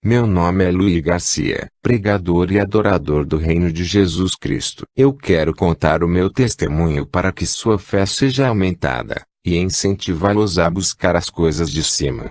Meu nome é Luiz Garcia, pregador e adorador do Reino de Jesus Cristo. Eu quero contar o meu testemunho para que sua fé seja aumentada, e incentivá-los a buscar as coisas de cima,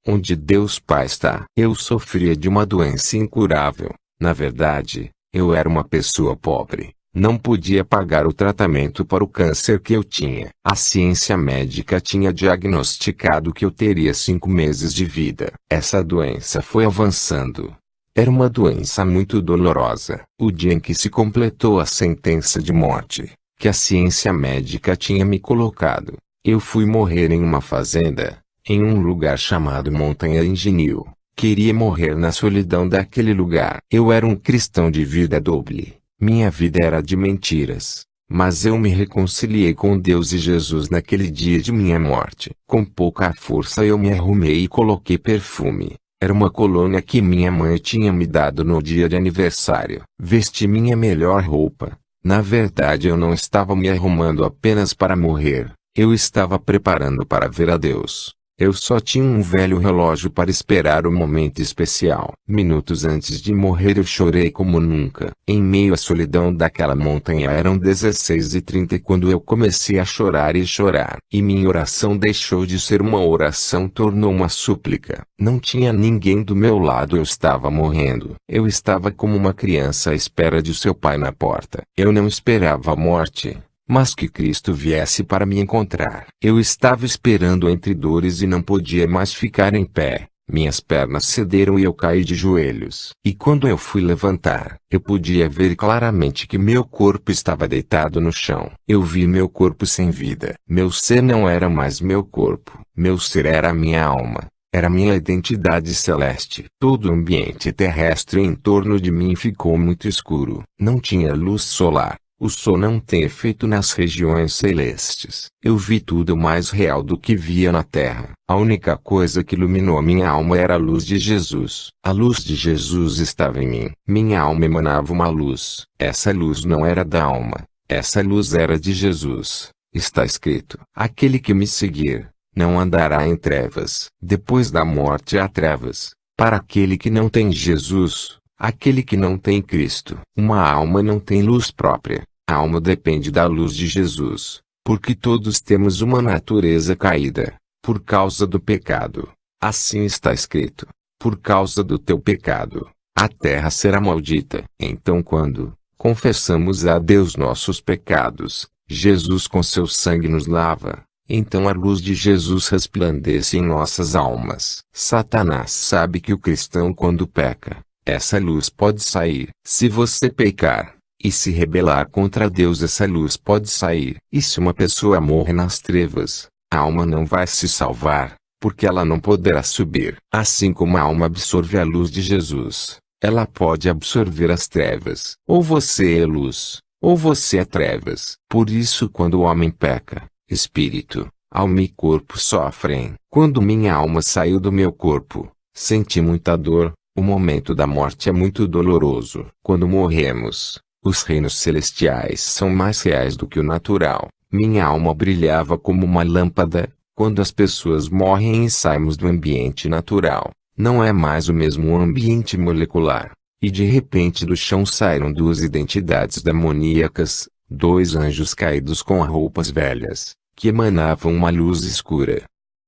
onde Deus Pai está. Eu sofria de uma doença incurável. Na verdade, eu era uma pessoa pobre. Não podia pagar o tratamento para o câncer que eu tinha. A ciência médica tinha diagnosticado que eu teria 5 meses de vida. Essa doença foi avançando. Era uma doença muito dolorosa. O dia em que se completou a sentença de morte, que a ciência médica tinha me colocado, eu fui morrer em uma fazenda, em um lugar chamado Montanha Engenil. Queria morrer na solidão daquele lugar. Eu era um cristão de vida doble. Minha vida era de mentiras, mas eu me reconciliei com Deus e Jesus naquele dia de minha morte. Com pouca força eu me arrumei e coloquei perfume. Era uma colônia que minha mãe tinha me dado no dia de aniversário. Vesti minha melhor roupa. Na verdade eu não estava me arrumando apenas para morrer. Eu estava preparando para ver a Deus. Eu só tinha um velho relógio para esperar o momento especial. Minutos antes de morrer eu chorei como nunca. Em meio à solidão daquela montanha eram 16h30 quando eu comecei a chorar e chorar. E minha oração deixou de ser uma oração, tornou uma súplica. Não tinha ninguém do meu lado, eu estava morrendo. Eu estava como uma criança à espera de seu pai na porta. Eu não esperava a morte, mas que Cristo viesse para me encontrar. Eu estava esperando entre dores e não podia mais ficar em pé. Minhas pernas cederam e eu caí de joelhos. E quando eu fui levantar, eu podia ver claramente que meu corpo estava deitado no chão. Eu vi meu corpo sem vida. Meu ser não era mais meu corpo. Meu ser era a minha alma. Era minha identidade celeste. Todo o ambiente terrestre em torno de mim ficou muito escuro. Não tinha luz solar. O sol não tem efeito nas regiões celestes. Eu vi tudo mais real do que via na terra. A única coisa que iluminou minha alma era a luz de Jesus. A luz de Jesus estava em mim. Minha alma emanava uma luz. Essa luz não era da alma. Essa luz era de Jesus. Está escrito: aquele que me seguir, não andará em trevas. Depois da morte há trevas. Para aquele que não tem Jesus, aquele que não tem Cristo, uma alma não tem luz própria. A alma depende da luz de Jesus, porque todos temos uma natureza caída, por causa do pecado. Assim está escrito: por causa do teu pecado, a terra será maldita. Então quando confessamos a Deus nossos pecados, Jesus com seu sangue nos lava. Então a luz de Jesus resplandece em nossas almas. Satanás sabe que o cristão quando peca, essa luz pode sair. Se você pecar e se rebelar contra Deus, essa luz pode sair. E se uma pessoa morre nas trevas, a alma não vai se salvar, porque ela não poderá subir. Assim como a alma absorve a luz de Jesus, ela pode absorver as trevas. Ou você é luz, ou você é trevas. Por isso quando o homem peca, espírito, alma e corpo sofrem. Quando minha alma saiu do meu corpo, senti muita dor. O momento da morte é muito doloroso. Quando morremos, os reinos celestiais são mais reais do que o natural. Minha alma brilhava como uma lâmpada. Quando as pessoas morrem e saímos do ambiente natural, não é mais o mesmo ambiente molecular. E de repente do chão saíram 2 identidades demoníacas, 2 anjos caídos com roupas velhas, que emanavam uma luz escura.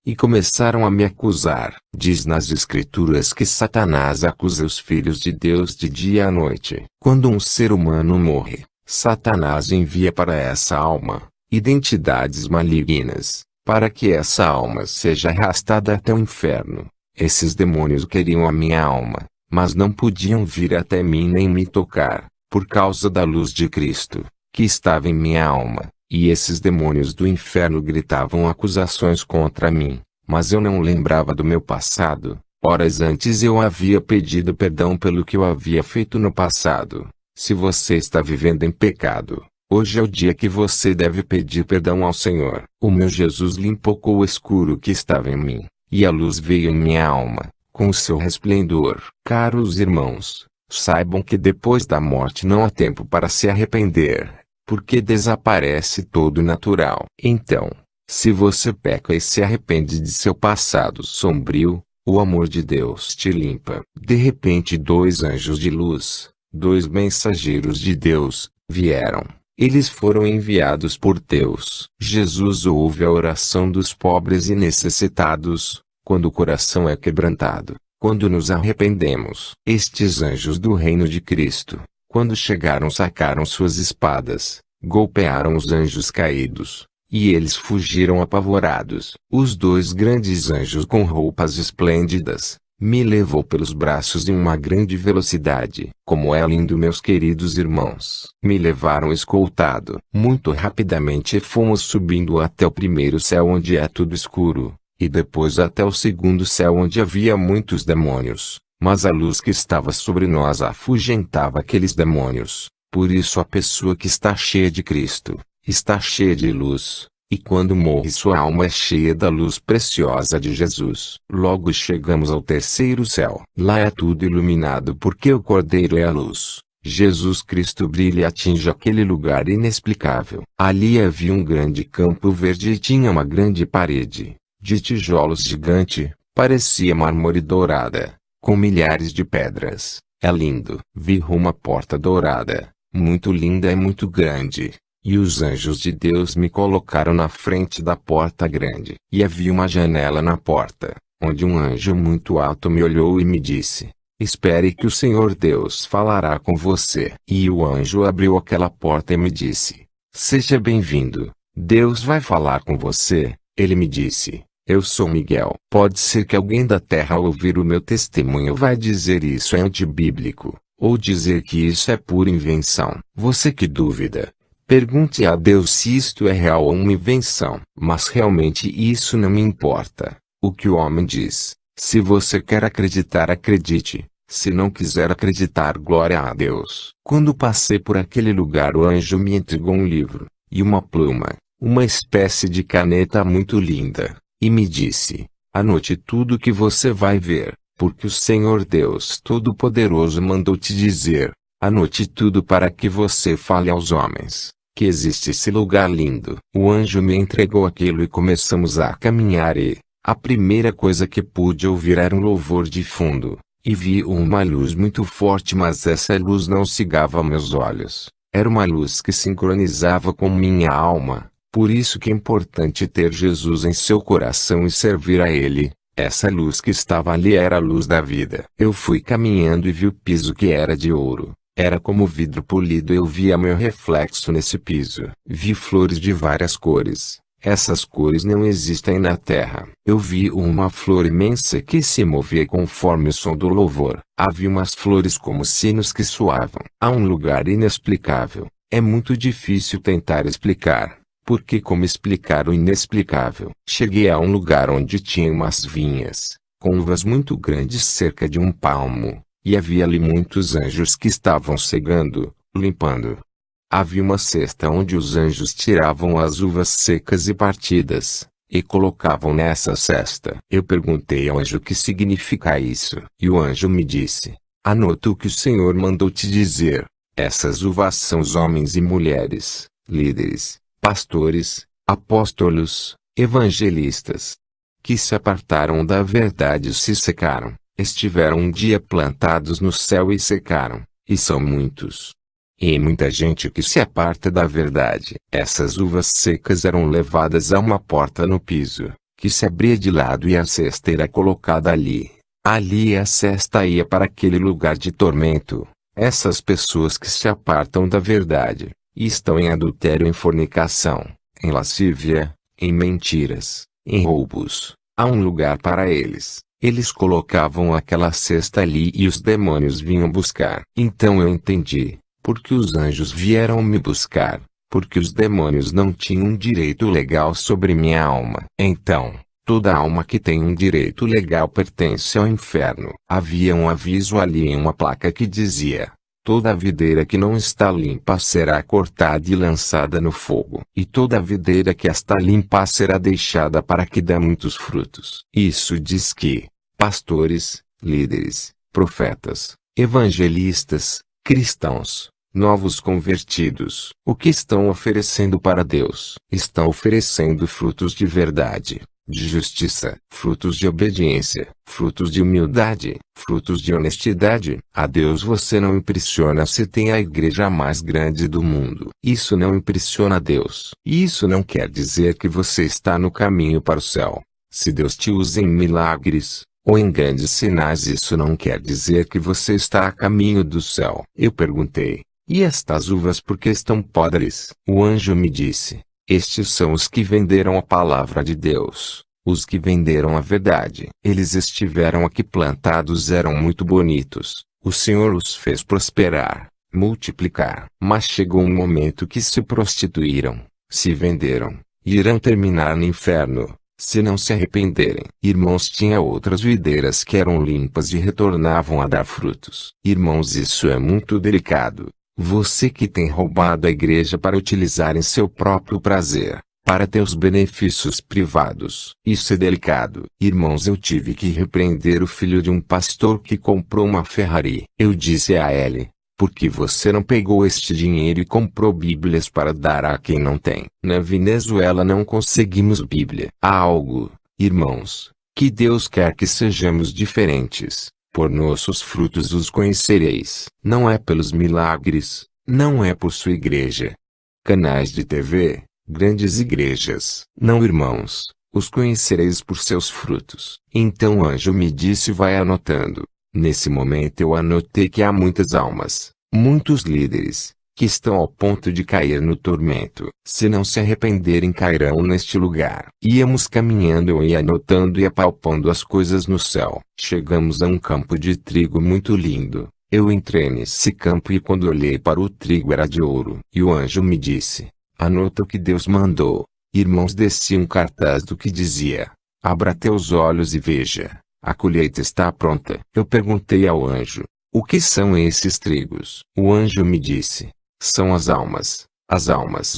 E começaram a me acusar. Diz nas Escrituras que Satanás acusa os filhos de Deus de dia à noite. Quando um ser humano morre, Satanás envia para essa alma identidades malignas, para que essa alma seja arrastada até o inferno. Esses demônios queriam a minha alma, mas não podiam vir até mim nem me tocar, por causa da luz de Cristo, que estava em minha alma. E esses demônios do inferno gritavam acusações contra mim, mas eu não lembrava do meu passado. Horas antes eu havia pedido perdão pelo que eu havia feito no passado. Se você está vivendo em pecado, hoje é o dia que você deve pedir perdão ao Senhor. O meu Jesus limpou o escuro que estava em mim, e a luz veio em minha alma, com o seu resplendor. Caros irmãos, saibam que depois da morte não há tempo para se arrepender, porque desaparece todo o natural. Então, se você peca e se arrepende de seu passado sombrio, O amor de Deus te limpa. De repente 2 anjos de luz, 2 mensageiros de Deus, vieram. Eles foram enviados por Deus. Jesus ouve a oração dos pobres e necessitados, quando o coração é quebrantado, quando nos arrependemos. Estes anjos do reino de Cristo, quando chegaram, sacaram suas espadas, golpearam os anjos caídos, e eles fugiram apavorados. Os 2 grandes anjos com roupas esplêndidas, me levou pelos braços em uma grande velocidade. Como é lindo, meus queridos irmãos. Me levaram escoltado. Muito rapidamente fomos subindo até o primeiro céu, onde é tudo escuro, e depois até o segundo céu, onde havia muitos demônios. Mas a luz que estava sobre nós afugentava aqueles demônios. Por isso a pessoa que está cheia de Cristo, está cheia de luz. E quando morre, sua alma é cheia da luz preciosa de Jesus. Logo chegamos ao terceiro céu. Lá é tudo iluminado, porque o Cordeiro é a luz. Jesus Cristo brilha e atinge aquele lugar inexplicável. Ali havia um grande campo verde e tinha uma grande parede, de tijolos gigante, parecia mármore dourada, com milhares de pedras. É lindo. Vi uma porta dourada, muito linda e muito grande. E os anjos de Deus me colocaram na frente da porta grande. E havia uma janela na porta, onde um anjo muito alto me olhou e me disse: espere que o Senhor Deus falará com você. E o anjo abriu aquela porta e me disse: seja bem-vindo, Deus vai falar com você. Ele me disse: eu sou Miguel. Pode ser que alguém da terra, ao ouvir o meu testemunho, vai dizer isso é antibíblico, ou dizer que isso é pura invenção. Você que duvida, pergunte a Deus se isto é real ou uma invenção. Mas realmente isso não me importa, o que o homem diz. Se você quer acreditar, acredite. Se não quiser acreditar, glória a Deus. Quando passei por aquele lugar, o anjo me entregou um livro, e uma pluma, uma espécie de caneta muito linda, e me disse: anote tudo o que você vai ver, porque o Senhor Deus Todo-Poderoso mandou te dizer. Anote tudo para que você fale aos homens que existe esse lugar lindo. O anjo me entregou aquilo e começamos a caminhar e a primeira coisa que pude ouvir era um louvor de fundo, e vi uma luz muito forte, mas essa luz não cegava meus olhos. Era uma luz que sincronizava com minha alma. Por isso que é importante ter Jesus em seu coração e servir a Ele. Essa luz que estava ali era a luz da vida. Eu fui caminhando e vi o piso, que era de ouro. Era como vidro polido. Eu via meu reflexo nesse piso. Vi flores de várias cores. Essas cores não existem na terra. Eu vi uma flor imensa que se movia conforme o som do louvor. Havia umas flores como sinos que soavam. Há um lugar inexplicável. É muito difícil tentar explicar, porque como explicar o inexplicável? Cheguei a um lugar onde tinha umas vinhas, com uvas muito grandes, cerca de 1 palmo. E havia ali muitos anjos que estavam cegando, limpando. Havia uma cesta onde os anjos tiravam as uvas secas e partidas, e colocavam nessa cesta. Eu perguntei ao anjo o que significa isso. E o anjo me disse: anota o que o Senhor mandou te dizer. Essas uvas são os homens e mulheres, líderes, pastores, apóstolos, evangelistas, que se apartaram da verdade e se secaram. Estiveram um dia plantados no céu e secaram, e são muitos. E muita gente que se aparta da verdade. Essas uvas secas eram levadas a uma porta no piso, que se abria de lado, e a cesta era colocada ali. Ali a cesta ia para aquele lugar de tormento. Essas pessoas que se apartam da verdade, e estão em adultério, em fornicação, em lascívia, em mentiras, em roubos, há um lugar para eles. Eles colocavam aquela cesta ali e os demônios vinham buscar. Então eu entendi, porque os anjos vieram me buscar, porque os demônios não tinham direito legal sobre minha alma. Então, toda alma que tem um direito legal pertence ao inferno. Havia um aviso ali em uma placa que dizia: toda videira que não está limpa será cortada e lançada no fogo. E toda videira que está limpa será deixada para que dê muitos frutos. Isso diz que pastores, líderes, profetas, evangelistas, cristãos, novos convertidos, o que estão oferecendo para Deus? Estão oferecendo frutos de verdade. de justiça, frutos de obediência, frutos de humildade, frutos de honestidade. A Deus você não impressiona se tem a igreja mais grande do mundo. Isso não impressiona a Deus. E isso não quer dizer que você está no caminho para o céu. Se Deus te usa em milagres, ou em grandes sinais, isso não quer dizer que você está a caminho do céu. Eu perguntei: e estas uvas por que estão podres? O anjo me disse: estes são os que venderam a palavra de Deus, os que venderam a verdade. Eles estiveram aqui plantados, eram muito bonitos. O Senhor os fez prosperar, multiplicar. Mas chegou um momento que se prostituíram, se venderam, e irão terminar no inferno, se não se arrependerem. Irmãos, tinha outras videiras que eram limpas e retornavam a dar frutos. Irmãos, isso é muito delicado. Você que tem roubado a igreja para utilizar em seu próprio prazer, para ter os benefícios privados. Isso é delicado. Irmãos, eu tive que repreender o filho de um pastor que comprou uma Ferrari. Eu disse a ele: por que você não pegou este dinheiro e comprou Bíblias para dar a quem não tem? Na Venezuela não conseguimos Bíblia. Há algo, irmãos, que Deus quer que sejamos diferentes. Por nossos frutos os conhecereis. Não é pelos milagres, não é por sua igreja. Canais de TV, grandes igrejas. Não, irmãos, os conhecereis por seus frutos. Então o anjo me disse: vai anotando. Nesse momento eu anotei que há muitas almas, muitos líderes, que estão ao ponto de cair no tormento. Se não se arrependerem, cairão neste lugar. Íamos caminhando, eu ia anotando e apalpando as coisas no céu. Chegamos a um campo de trigo muito lindo. Eu entrei nesse campo e quando olhei para o trigo era de ouro. E o anjo me disse: anota o que Deus mandou. Irmãos, descia um cartaz do que dizia: abra teus olhos e veja, a colheita está pronta. Eu perguntei ao anjo: o que são esses trigos? O anjo me disse: são as almas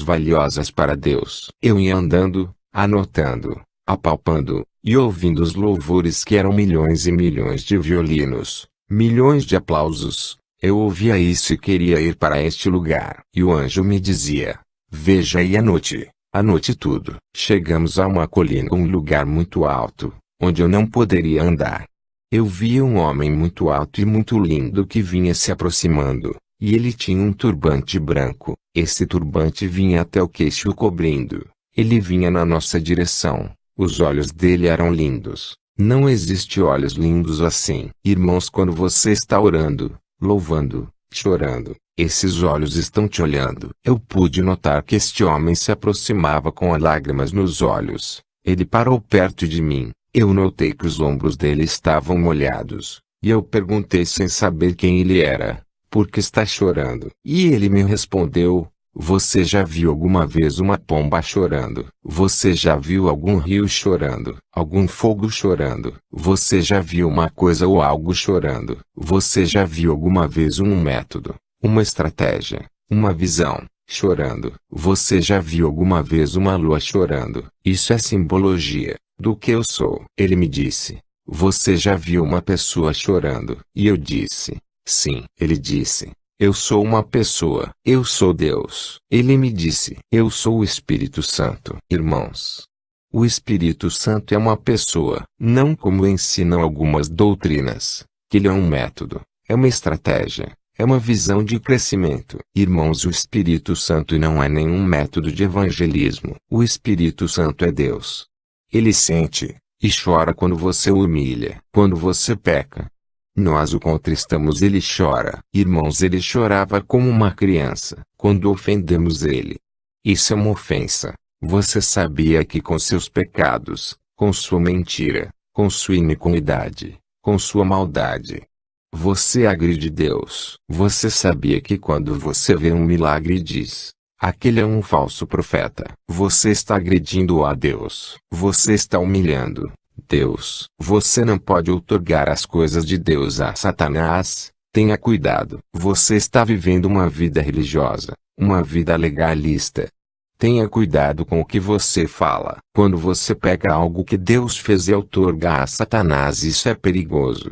valiosas para Deus. Eu ia andando, anotando, apalpando, e ouvindo os louvores que eram milhões e milhões de violinos, milhões de aplausos. Eu ouvia isso e queria ir para este lugar. E o anjo me dizia: veja e anote tudo. Chegamos a uma colina, um lugar muito alto, onde eu não poderia andar. Eu via um homem muito alto e muito lindo que vinha se aproximando. E ele tinha um turbante branco. Esse turbante vinha até o queixo cobrindo. Ele vinha na nossa direção. Os olhos dele eram lindos. Não existe olhos lindos assim. Irmãos, quando você está orando, louvando, chorando, esses olhos estão te olhando. Eu pude notar que este homem se aproximava com as lágrimas nos olhos. Ele parou perto de mim. Eu notei que os ombros dele estavam molhados. E eu perguntei sem saber quem ele era: por que está chorando? E ele me respondeu: você já viu alguma vez uma pomba chorando? Você já viu algum rio chorando? Algum fogo chorando? Você já viu uma coisa ou algo chorando? Você já viu alguma vez um método, uma estratégia, uma visão chorando? Você já viu alguma vez uma lua chorando? Isso é simbologia do que eu sou. Ele me disse: você já viu uma pessoa chorando? E eu disse: sim. Ele disse: eu sou uma pessoa. Eu sou Deus. Ele me disse: eu sou o Espírito Santo. Irmãos, o Espírito Santo é uma pessoa, não como ensinam algumas doutrinas, que ele é um método, é uma estratégia, é uma visão de crescimento. Irmãos, o Espírito Santo não é nenhum método de evangelismo. O Espírito Santo é Deus. Ele sente e chora quando você o humilha, quando você peca. Nós o contristamos, ele chora. Irmãos, ele chorava como uma criança quando ofendemos ele. Isso é uma ofensa. Você sabia que com seus pecados, com sua mentira, com sua iniquidade, com sua maldade, você agride Deus? Você sabia que quando você vê um milagre e diz: aquele é um falso profeta, você está agredindo a Deus. Você está humilhando Deus. Você não pode outorgar as coisas de Deus a Satanás. Tenha cuidado. Você está vivendo uma vida religiosa, uma vida legalista. Tenha cuidado com o que você fala. Quando você pega algo que Deus fez e outorga a Satanás, isso é perigoso.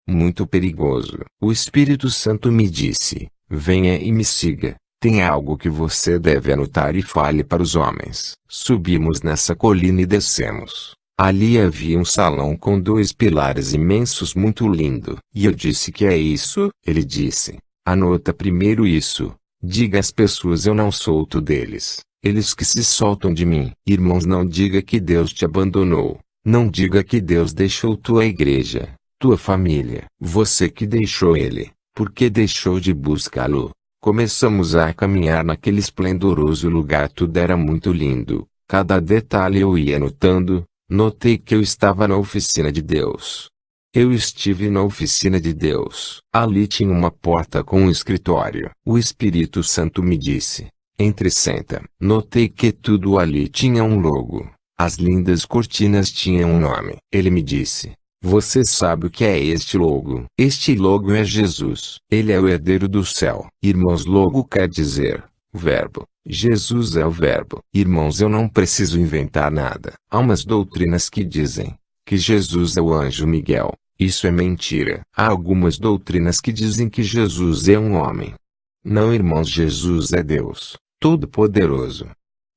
Muito perigoso. O Espírito Santo me disse: venha e me siga. Tem algo que você deve anotar e fale para os homens. Subimos nessa colina e descemos. Ali havia um salão com 2 pilares imensos muito lindo. E eu disse: que é isso? Ele disse: anota primeiro isso. Diga às pessoas: eu não solto deles. Eles que se soltam de mim. Irmãos, não diga que Deus te abandonou. Não diga que Deus deixou tua igreja, tua família. Você que deixou ele, porque deixou de buscá-lo. Começamos a caminhar naquele esplendoroso lugar. Tudo era muito lindo. Cada detalhe eu ia notando. Notei que eu estava na oficina de Deus. Eu estive na oficina de Deus. Ali tinha uma porta com um escritório. O Espírito Santo me disse: entre, senta. Notei que tudo ali tinha um logo. As lindas cortinas tinham um nome. Ele me disse: você sabe o que é este logo? Este logo é Jesus. Ele é o herdeiro do céu. Irmãos, logo quer dizer verbo. Jesus é o verbo. Irmãos, eu não preciso inventar nada. Há umas doutrinas que dizem que Jesus é o anjo Miguel. Isso é mentira. Há algumas doutrinas que dizem que Jesus é um homem. Não, irmãos, Jesus é Deus, Todo-Poderoso.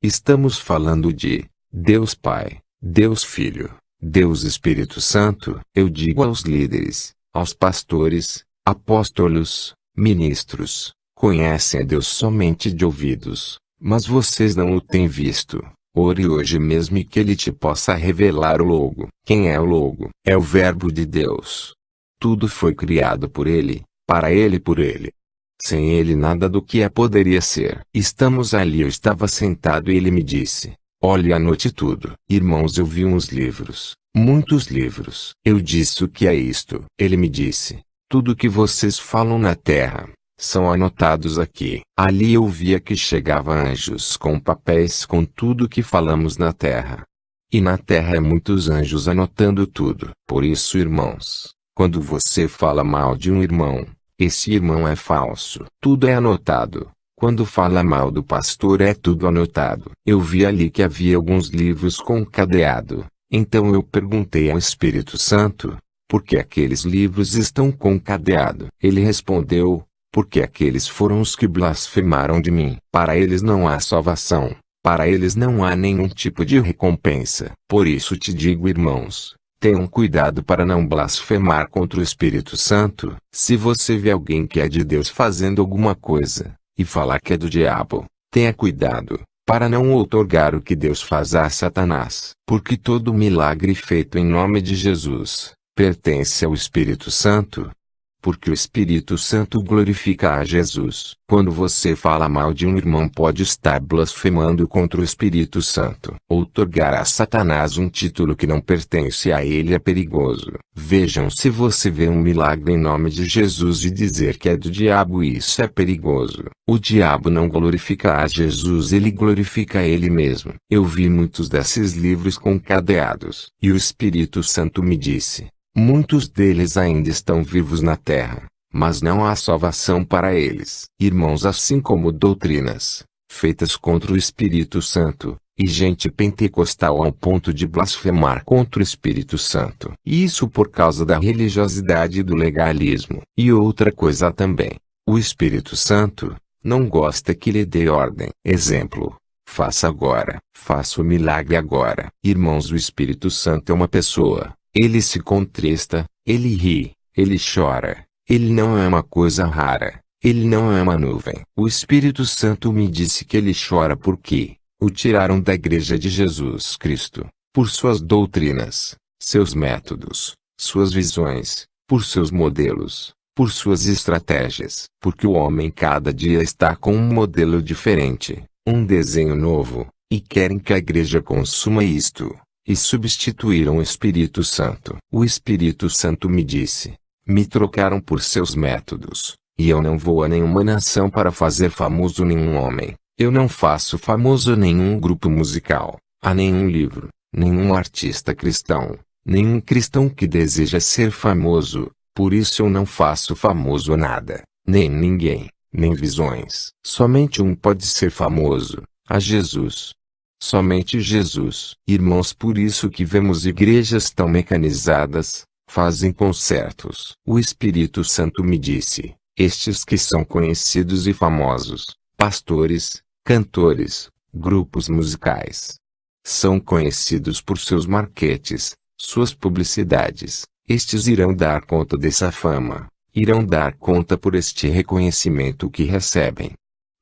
Estamos falando de Deus Pai, Deus Filho, Deus Espírito Santo. Eu digo aos líderes, aos pastores, apóstolos, ministros: conhecem a Deus somente de ouvidos, mas vocês não o têm visto. Ore hoje mesmo e que ele te possa revelar o logo. Quem é o logo? É o Verbo de Deus. Tudo foi criado por ele, para ele e por ele. Sem ele nada do que poderia ser. Estamos ali. Eu estava sentado e ele me disse: olhe, anote tudo. Irmãos, eu vi uns livros, muitos livros. Eu disse: o que é isto? Ele me disse: tudo que vocês falam na terra são anotados aqui. Ali eu via que chegava anjos com papéis com tudo que falamos na terra. E na terra muitos anjos anotando tudo. Por isso, irmãos, quando você fala mal de um irmão, esse irmão é falso. Tudo é anotado. Quando fala mal do pastor, é tudo anotado. Eu vi ali que havia alguns livros com cadeado. Então eu perguntei ao Espírito Santo: por que aqueles livros estão com cadeado? Ele respondeu: porque aqueles foram os que blasfemaram de mim. Para eles não há salvação. Para eles não há nenhum tipo de recompensa. Por isso te digo, irmãos, tenham cuidado para não blasfemar contra o Espírito Santo. Se você vê alguém que é de Deus fazendo alguma coisa, e falar que é do diabo, tenha cuidado, para não outorgar o que Deus faz a Satanás. Porque todo milagre feito em nome de Jesus pertence ao Espírito Santo. Porque o Espírito Santo glorifica a Jesus. Quando você fala mal de um irmão, pode estar blasfemando contra o Espírito Santo. Outorgar a Satanás um título que não pertence a ele é perigoso. Vejam, se você vê um milagre em nome de Jesus e dizer que é do diabo, isso é perigoso. O diabo não glorifica a Jesus, ele glorifica a ele mesmo. Eu vi muitos desses livros com cadeados. E o Espírito Santo me disse: muitos deles ainda estão vivos na terra, mas não há salvação para eles. Irmãos, assim como doutrinas feitas contra o Espírito Santo, e gente pentecostal ao ponto de blasfemar contra o Espírito Santo. Isso por causa da religiosidade e do legalismo. E outra coisa também: o Espírito Santo não gosta que lhe dê ordem. Exemplo: faça agora, faça o milagre agora. Irmãos, o Espírito Santo é uma pessoa. Ele se contrista, ele ri, ele chora. Ele não é uma coisa rara. Ele não é uma nuvem. O Espírito Santo me disse que ele chora porque o tiraram da igreja de Jesus Cristo, por suas doutrinas, seus métodos, suas visões, por seus modelos, por suas estratégias. Porque o homem cada dia está com um modelo diferente, um desenho novo, e querem que a igreja consuma isto. E substituíram o Espírito Santo. O Espírito Santo me disse: me trocaram por seus métodos, e eu não vou a nenhuma nação para fazer famoso nenhum homem. Eu não faço famoso nenhum grupo musical, a nenhum livro, nenhum artista cristão, nenhum cristão que deseja ser famoso. Por isso eu não faço famoso nada, nem ninguém, nem visões. Somente um pode ser famoso: a Jesus. Somente Jesus. Irmãos, por isso que vemos igrejas tão mecanizadas, fazem concertos. O Espírito Santo me disse: estes que são conhecidos e famosos, pastores, cantores, grupos musicais, São conhecidos por seus marketes, suas publicidades. Estes irão dar conta dessa fama. Irão dar conta por este reconhecimento que recebem.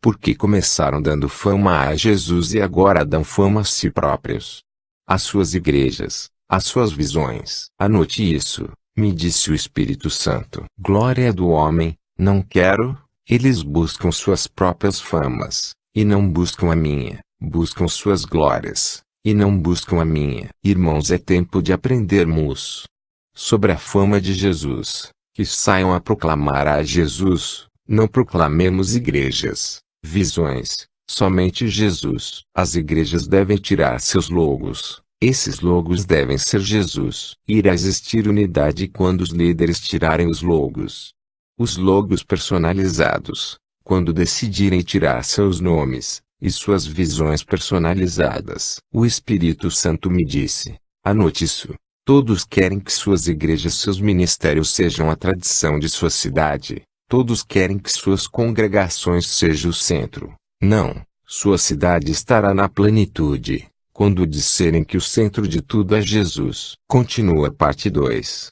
Porque começaram dando fama a Jesus e agora dão fama a si próprios. As suas igrejas, as suas visões. Anote isso, me disse o Espírito Santo. Glória do homem, não quero. Eles buscam suas próprias famas, e não buscam a minha. Buscam suas glórias, e não buscam a minha. Irmãos, é tempo de aprendermos sobre a fama de Jesus. Que saiam a proclamar a Jesus. Não proclamemos igrejas, visões, somente Jesus. As igrejas devem tirar seus logos. Esses logos devem ser Jesus. Irá existir unidade quando os líderes tirarem os logos. Os logos personalizados, quando decidirem tirar seus nomes, e suas visões personalizadas. O Espírito Santo me disse, anote isso. Todos querem que suas igrejas, seus ministérios sejam a tradição de sua cidade. Todos querem que suas congregações sejam o centro. Não, sua cidade estará na plenitude, quando disserem que o centro de tudo é Jesus. Continua parte 2.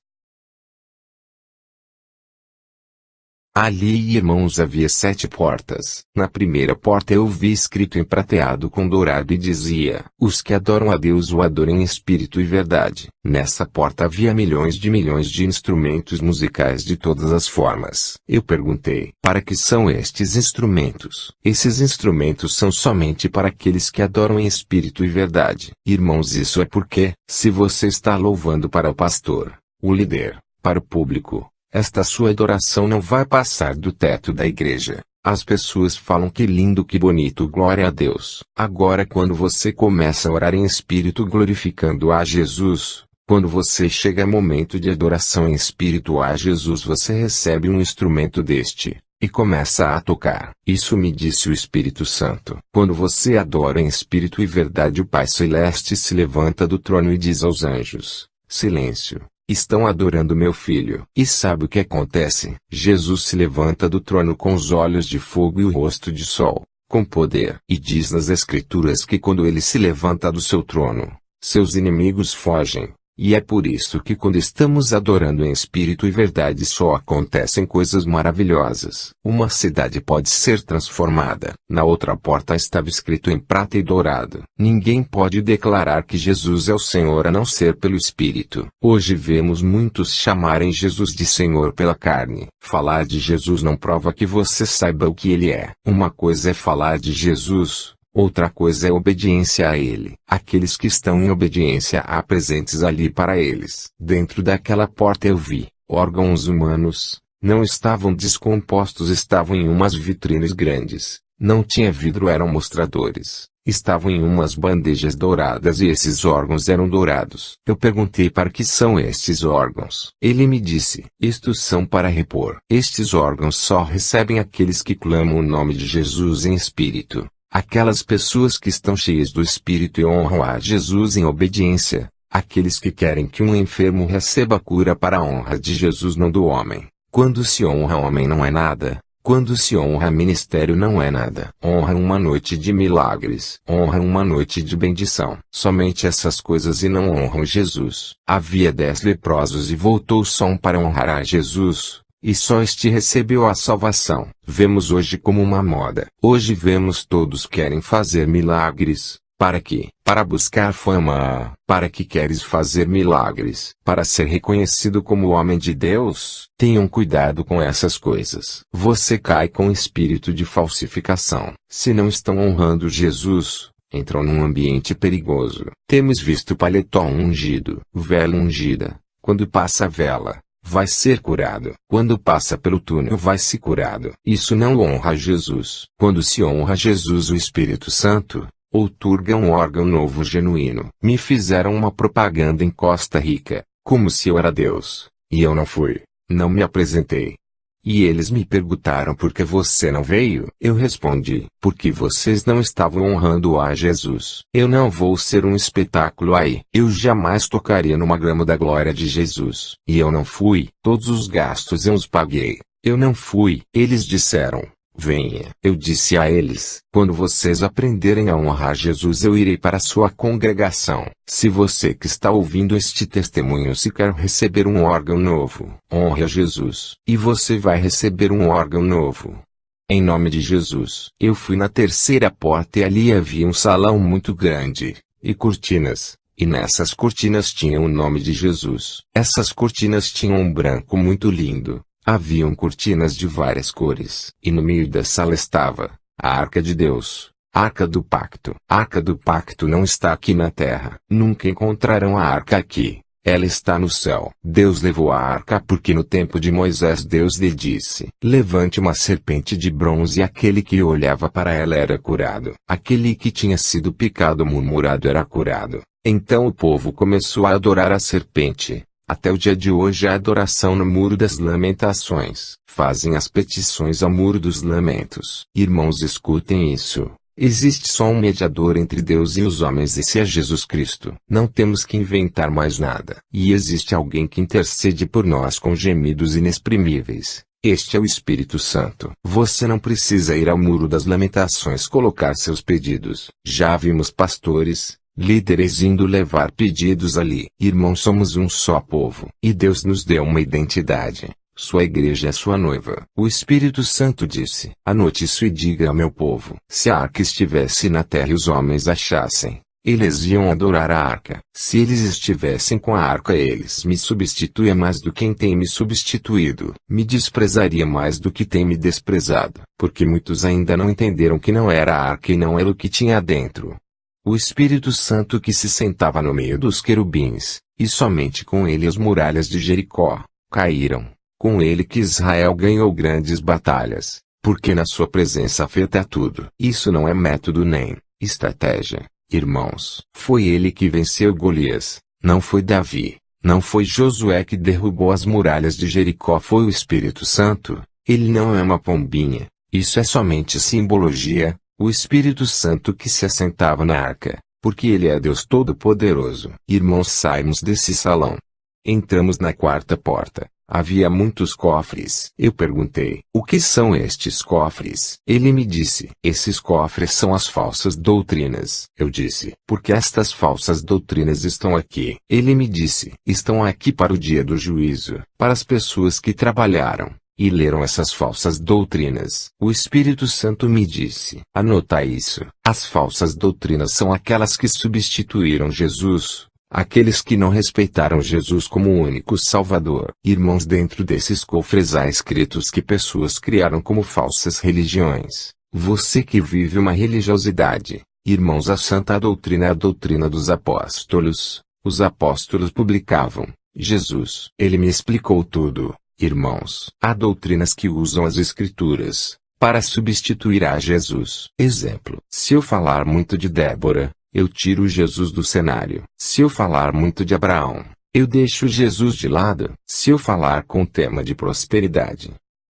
Ali, irmãos, havia 7 portas. Na primeira porta eu vi escrito em prateado com dourado e dizia: os que adoram a Deus o adorem em espírito e verdade. Nessa porta havia milhões de instrumentos musicais de todas as formas. Eu perguntei: para que são estes instrumentos? Esses instrumentos são somente para aqueles que adoram em espírito e verdade. Irmãos, isso é porque, se você está louvando para o pastor, o líder, para o público, esta sua adoração não vai passar do teto da igreja. As pessoas falam que lindo, que bonito, glória a Deus. Agora, quando você começa a orar em espírito glorificando a Jesus, quando você chega a momento de adoração em espírito a Jesus, você recebe um instrumento deste, e começa a tocar. Isso me disse o Espírito Santo. Quando você adora em espírito e verdade, o Pai Celeste se levanta do trono e diz aos anjos: silêncio. Estão adorando meu filho. E sabe o que acontece? Jesus se levanta do trono com os olhos de fogo e o rosto de sol, com poder. E diz nas Escrituras que quando ele se levanta do seu trono, seus inimigos fogem. E é por isso que quando estamos adorando em espírito e verdade só acontecem coisas maravilhosas. Uma cidade pode ser transformada. Na outra porta estava escrito em prata e dourado: ninguém pode declarar que Jesus é o Senhor a não ser pelo Espírito. Hoje vemos muitos chamarem Jesus de Senhor pela carne. Falar de Jesus não prova que você saiba o que ele é. Uma coisa é falar de Jesus, outra coisa é obediência a ele. Aqueles que estão em obediência há presentes ali para eles. Dentro daquela porta eu vi órgãos humanos. Não estavam descompostos, estavam em umas vitrines grandes. Não tinha vidro, eram mostradores. Estavam em umas bandejas douradas e esses órgãos eram dourados. Eu perguntei: para que são estes órgãos? Ele me disse: estes são para repor. Estes órgãos só recebem aqueles que clamam o nome de Jesus em espírito. Aquelas pessoas que estão cheias do Espírito e honram a Jesus em obediência. Aqueles que querem que um enfermo receba cura para a honra de Jesus, não do homem. Quando se honra homem não é nada. Quando se honra ministério não é nada. Honra uma noite de milagres. Honra uma noite de bendição. Somente essas coisas e não honram Jesus. Havia 10 leprosos e voltou só um para honrar a Jesus. E só este recebeu a salvação. Vemos hoje como uma moda. Hoje vemos todos querem fazer milagres. Para quê? Para buscar fama. Para que queres fazer milagres? Para ser reconhecido como homem de Deus? Tenham cuidado com essas coisas. Você cai com espírito de falsificação. Se não estão honrando Jesus, entram num ambiente perigoso. Temos visto paletó ungido, vela ungida. Quando passa a vela, vai ser curado. Quando passa pelo túnel, vai ser curado. Isso não honra Jesus. Quando se honra Jesus, o Espírito Santo outorga um órgão novo genuíno. Me fizeram uma propaganda em Costa Rica, como se eu era Deus, e eu não fui. Não me apresentei. E eles me perguntaram: por que você não veio? Eu respondi: porque vocês não estavam honrando a Jesus. Eu não vou ser um espetáculo aí. Eu jamais tocaria numa grama da glória de Jesus. E eu não fui. Todos os gastos eu os paguei. Eu não fui. Eles disseram: Venha. Eu disse a eles: quando vocês aprenderem a honrar Jesus, eu irei para a sua congregação. Se você que está ouvindo este testemunho se quer receber um órgão novo, honre a Jesus, e você vai receber um órgão novo. Em nome de Jesus. Eu fui na terceira porta e ali havia um salão muito grande, e cortinas, e nessas cortinas tinha o nome de Jesus. Essas cortinas tinham um branco muito lindo. Haviam cortinas de várias cores, e no meio da sala estava a Arca de Deus, a Arca do Pacto. A Arca do Pacto não está aqui na terra. Nunca encontrarão a arca aqui. Ela está no céu. Deus levou a arca porque no tempo de Moisés Deus lhe disse: levante uma serpente de bronze, e aquele que olhava para ela era curado. Aquele que tinha sido picado ou murmurado era curado. Então o povo começou a adorar a serpente. Até o dia de hoje há adoração no Muro das Lamentações. Fazem as petições ao Muro dos Lamentos. Irmãos, escutem isso. Existe só um mediador entre Deus e os homens, esse é Jesus Cristo. Não temos que inventar mais nada. E existe alguém que intercede por nós com gemidos inexprimíveis. Este é o Espírito Santo. Você não precisa ir ao Muro das Lamentações colocar seus pedidos. Já vimos pastores, líderes indo levar pedidos ali. Irmãos, somos um só povo. E Deus nos deu uma identidade. Sua igreja é sua noiva. O Espírito Santo disse: anote isso e diga ao meu povo. Se a arca estivesse na terra e os homens achassem, eles iam adorar a arca. Se eles estivessem com a arca, eles me substituem mais do que quem tem me substituído. Me desprezaria mais do que tem me desprezado. Porque muitos ainda não entenderam que não era a arca e não era o que tinha dentro. O Espírito Santo que se sentava no meio dos querubins, e somente com ele as muralhas de Jericó caíram. Com ele que Israel ganhou grandes batalhas, porque na sua presença afeta tudo. Isso não é método nem estratégia, irmãos. Foi ele que venceu Golias, não foi Davi, não foi Josué que derrubou as muralhas de Jericó, foi o Espírito Santo. Ele não é uma pombinha, isso é somente simbologia. O Espírito Santo que se assentava na arca, porque ele é Deus Todo-Poderoso. Irmãos, saímos desse salão. Entramos na quarta porta. Havia muitos cofres. Eu perguntei: o que são estes cofres? Ele me disse: esses cofres são as falsas doutrinas. Eu disse: porque estas falsas doutrinas estão aqui? Ele me disse: estão aqui para o dia do juízo, para as pessoas que trabalharam e leram essas falsas doutrinas. O Espírito Santo me disse: anota isso. As falsas doutrinas são aquelas que substituíram Jesus. Aqueles que não respeitaram Jesus como o único Salvador. Irmãos, dentro desses cofres há escritos que pessoas criaram como falsas religiões. Você que vive uma religiosidade, irmãos, a santa doutrina é a doutrina dos apóstolos. Os apóstolos publicavam Jesus. Ele me explicou tudo. Irmãos, há doutrinas que usam as Escrituras para substituir a Jesus. Exemplo: se eu falar muito de Débora, eu tiro Jesus do cenário. Se eu falar muito de Abraão, eu deixo Jesus de lado. Se eu falar com o tema de prosperidade,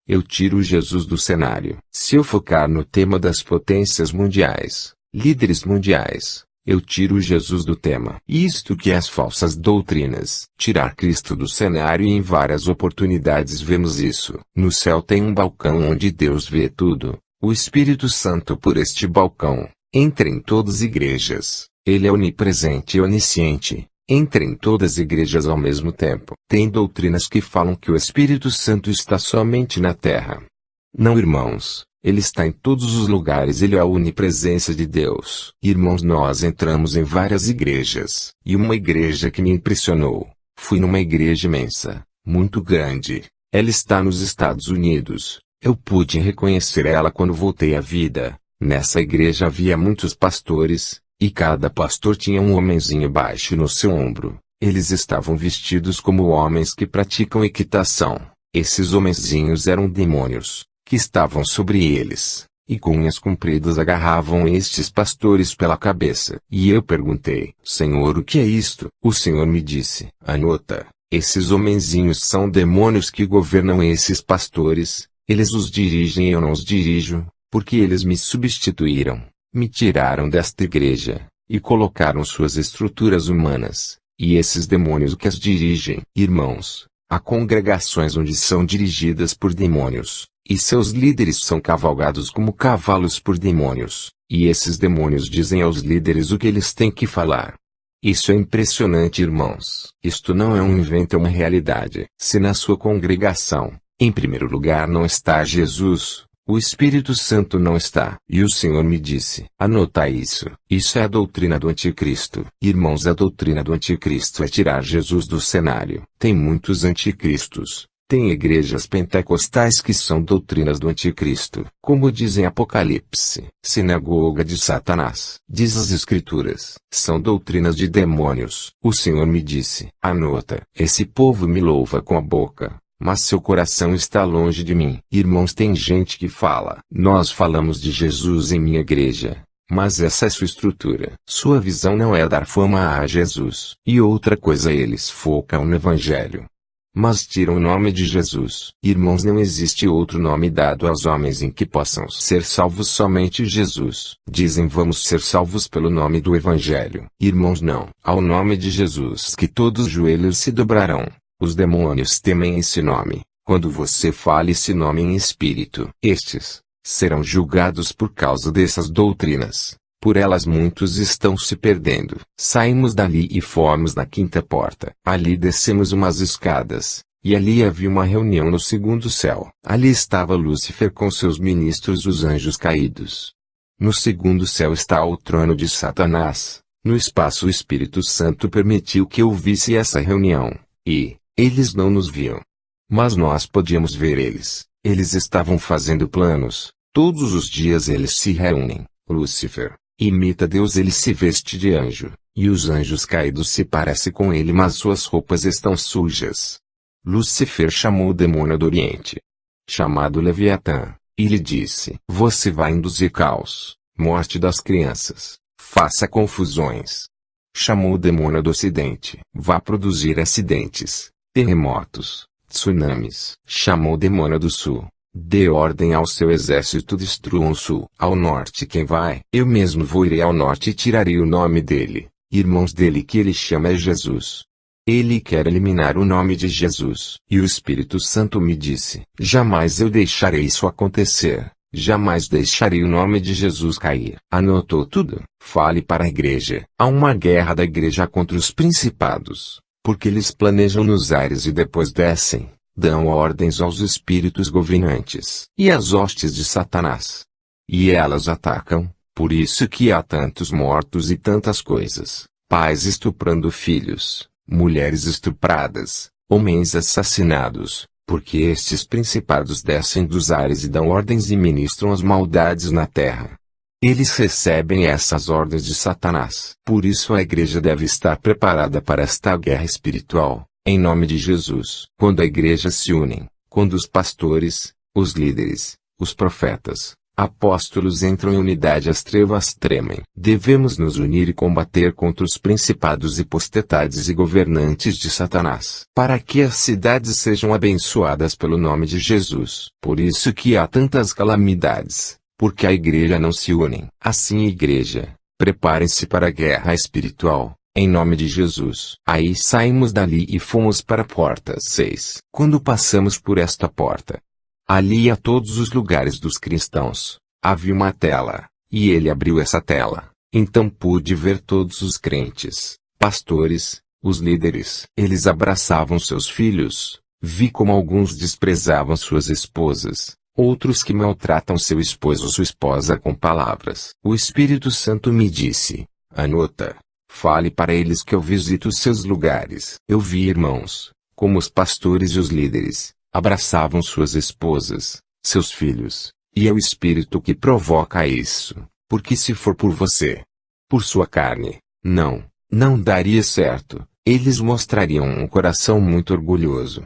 eu tiro Jesus do cenário. Se eu focar no tema das potências mundiais, líderes mundiais, eu tiro Jesus do tema. Isto que é as falsas doutrinas. Tirar Cristo do cenário, e em várias oportunidades vemos isso. No céu tem um balcão onde Deus vê tudo. O Espírito Santo por este balcão entra em todas as igrejas. Ele é onipresente e onisciente. Entra em todas as igrejas ao mesmo tempo. Tem doutrinas que falam que o Espírito Santo está somente na terra. Não, irmãos. Ele está em todos os lugares, ele é a onipresença de Deus. Irmãos, nós entramos em várias igrejas. E uma igreja que me impressionou. Fui numa igreja imensa, muito grande. Ela está nos Estados Unidos. Eu pude reconhecer ela quando voltei à vida. Nessa igreja havia muitos pastores, e cada pastor tinha um homenzinho baixo no seu ombro. Eles estavam vestidos como homens que praticam equitação. Esses homenzinhos eram demônios que estavam sobre eles, e com unhas compridas agarravam estes pastores pela cabeça. E eu perguntei: Senhor, o que é isto? O Senhor me disse: anota, esses homenzinhos são demônios que governam esses pastores, eles os dirigem e eu não os dirijo, porque eles me substituíram, me tiraram desta igreja, e colocaram suas estruturas humanas, e esses demônios que as dirigem. Irmãos, Há congregações onde são dirigidas por demônios, e seus líderes são cavalgados como cavalos por demônios, e esses demônios dizem aos líderes o que eles têm que falar. Isso é impressionante, irmãos. Isto não é um invento, é uma realidade. Se na sua congregação, em primeiro lugar, não está Jesus, o Espírito Santo não está. E o Senhor me disse: anota isso. Isso é a doutrina do anticristo. Irmãos, a doutrina do anticristo é tirar Jesus do cenário. Tem muitos anticristos. Tem igrejas pentecostais que são doutrinas do anticristo. Como dizem Apocalipse, sinagoga de Satanás. Diz as Escrituras, são doutrinas de demônios. O Senhor me disse: anota. Esse povo me louva com a boca, mas seu coração está longe de mim. Irmãos, tem gente que fala: nós falamos de Jesus em minha igreja. Mas essa é sua estrutura. Sua visão não é dar fama a Jesus. E outra coisa, eles focam no Evangelho, mas tiram o nome de Jesus. Irmãos, não existe outro nome dado aos homens em que possam ser salvos, somente Jesus. Dizem: vamos ser salvos pelo nome do Evangelho. Irmãos, não. Ao nome de Jesus que todos os joelhos se dobrarão. Os demônios temem esse nome. Quando você fala esse nome em espírito, estes serão julgados por causa dessas doutrinas. Por elas muitos estão se perdendo. Saímos dali e fomos na quinta porta. Ali descemos umas escadas, e ali havia uma reunião no segundo céu. Ali estava Lúcifer com seus ministros, os anjos caídos. No segundo céu está o trono de Satanás. No espaço, o Espírito Santo permitiu que eu visse essa reunião, e eles não nos viam. Mas nós podíamos ver eles. Eles estavam fazendo planos. Todos os dias eles se reúnem. Lúcifer imita Deus, ele se veste de anjo, e os anjos caídos se parecem com ele, mas suas roupas estão sujas. Lúcifer chamou o demônio do Oriente, chamado Leviatã, e lhe disse: você vai induzir caos, morte das crianças, faça confusões. Chamou o demônio do Ocidente: vá produzir acidentes, terremotos, tsunamis. Chamou o demônio do Sul: dê ordem ao seu exército, destruam o sul. Ao norte, quem vai? Eu mesmo vou, irei ao norte e tirarei o nome dele. Irmãos, dele que ele chama é Jesus. Ele quer eliminar o nome de Jesus. E o Espírito Santo me disse: jamais eu deixarei isso acontecer. Jamais deixarei o nome de Jesus cair. Anotou tudo? Fale para a igreja. Há uma guerra da igreja contra os principados, porque eles planejam nos ares e depois descem. Dão ordens aos espíritos governantes e às hostes de Satanás. E elas atacam, por isso que há tantos mortos e tantas coisas. Pais estuprando filhos, mulheres estupradas, homens assassinados, porque estes principados descem dos ares e dão ordens e ministram as maldades na terra. Eles recebem essas ordens de Satanás. Por isso a igreja deve estar preparada para esta guerra espiritual. Em nome de Jesus. Quando a igreja se une, quando os pastores, os líderes, os profetas, apóstolos entram em unidade, as trevas tremem. Devemos nos unir e combater contra os principados e potestades e governantes de Satanás, para que as cidades sejam abençoadas pelo nome de Jesus. Por isso que há tantas calamidades, porque a igreja não se une. Assim, igreja, preparem-se para a guerra espiritual. Em nome de Jesus. Aí saímos dali e fomos para a porta 6. Quando passamos por esta porta, ali a todos os lugares dos cristãos, havia uma tela, e ele abriu essa tela. Então pude ver todos os crentes, pastores, os líderes. Eles abraçavam seus filhos. Vi como alguns desprezavam suas esposas, outros que maltratam seu esposo ou sua esposa com palavras. O Espírito Santo me disse: anota. Fale para eles que eu visito os seus lugares. Eu vi, irmãos, como os pastores e os líderes abraçavam suas esposas, seus filhos, e é o Espírito que provoca isso, porque se for por você, por sua carne, não daria certo. Eles mostrariam um coração muito orgulhoso.